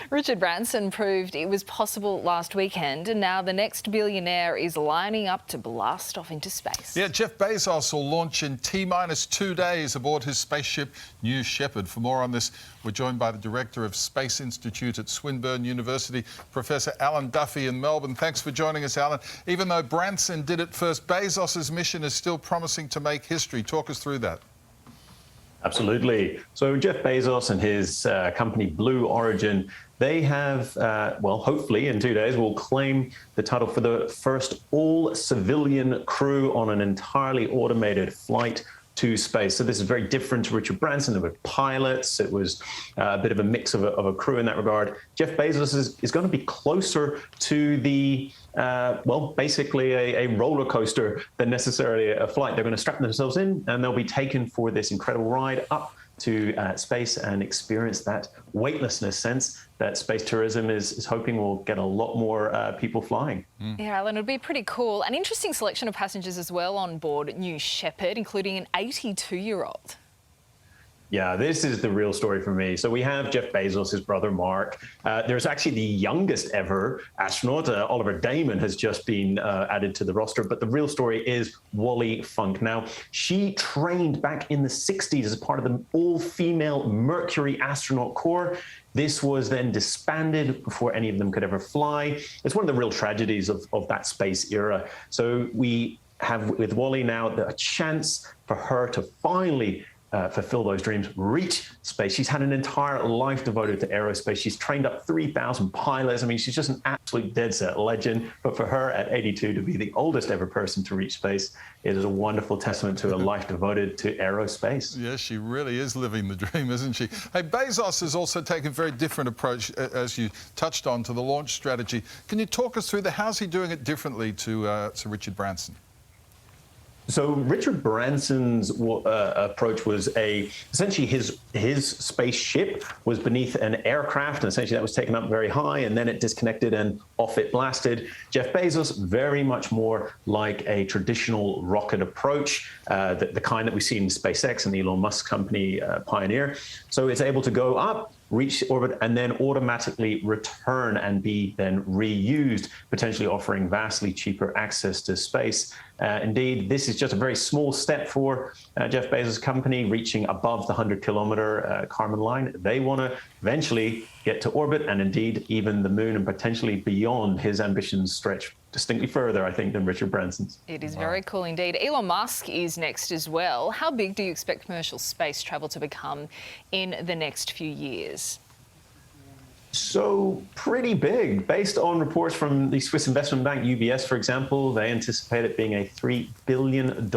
Richard Branson proved it was possible last weekend, and now the next billionaire is lining up to blast off into space. Yeah, Jeff Bezos will launch in T-minus 2 days aboard his spaceship New Shepard. For more on this, we're joined by the Director of Space Institute at Swinburne University, Professor Alan Duffy in Melbourne. Thanks for joining us, Alan. Even though Branson did it first, Bezos's mission is still promising to make history. Talk us through that. Absolutely. So Jeff Bezos and his company Blue Origin, they have, well, hopefully in 2 days, will claim the title for the first all-civilian crew on an entirely automated flight to space. So this is very different to Richard Branson. There were pilots. It was a bit of a mix of a crew in that regard. Jeff Bezos is going to be closer to the, well, basically a roller coaster than necessarily a flight. They're going to strap themselves in and they'll be taken for this incredible ride up to space and experience that weightlessness sense that space tourism is hoping will get a lot more people flying. Yeah, Alan, it'll be pretty cool. An interesting selection of passengers as well on board New Shepard, including an 82-year-old. Yeah, this is the real story for me. So we have Jeff Bezos, his brother Mark. There's actually the youngest ever astronaut. Oliver Damon has just been added to the roster. But the real story is Wally Funk. Now, she trained back in the 60s as part of the all-female Mercury astronaut corps. This was then disbanded before any of them could ever fly. It's one of the real tragedies of that space era. So we have with Wally now a chance for her to finally fulfill those dreams, reach space. She's had an entire life devoted to aerospace. She's trained up 3,000 pilots. I mean, she's just an absolute dead set legend. But for her at 82 to be the oldest ever person to reach space, it is a wonderful testament to a life devoted to aerospace. Yes, she really is living the dream, isn't she? Hey, Bezos has also taken a very different approach, as you touched on, to the launch strategy. Can you talk us through how's he doing it differently to Richard Branson? So Richard Branson's approach was essentially his spaceship was beneath an aircraft, and essentially that was taken up very high, and then it disconnected and off it blasted. Jeff Bezos, very much more like a traditional rocket approach, the kind that we see in SpaceX and the Elon Musk company Pioneer. So it's able to go up, reach orbit, and then automatically return and be then reused, potentially offering vastly cheaper access to space. Indeed, this is just a very small step for Jeff Bezos' company, reaching above the 100-kilometer Kármán line. They want to eventually get to orbit and indeed even the moon and potentially beyond. His ambitions stretch distinctly further, I think, than Richard Branson's. It is very cool indeed. Elon Musk is next as well. How big do you expect commercial space travel to become in the next few years? So pretty big. Based on reports from the Swiss investment bank UBS, for example, they anticipate it being a $3 billion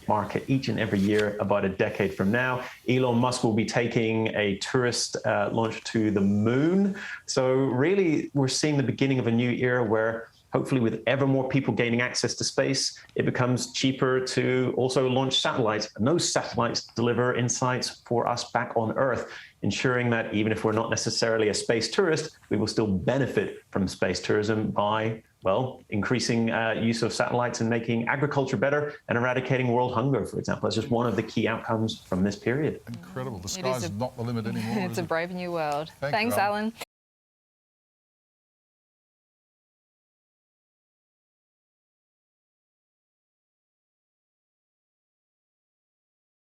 market each and every year about a decade from now. Elon Musk will be taking a tourist launch to the moon. So really, we're seeing the beginning of a new era where hopefully with ever more people gaining access to space, it becomes cheaper to also launch satellites. And those satellites deliver insights for us back on Earth, ensuring that even if we're not necessarily a space tourist, we will still benefit from space tourism by, well, increasing use of satellites and making agriculture better and eradicating world hunger, for example. That's just one of the key outcomes from this period. Incredible. The sky's not the limit anymore. It's a brave new world. Thanks, Alan.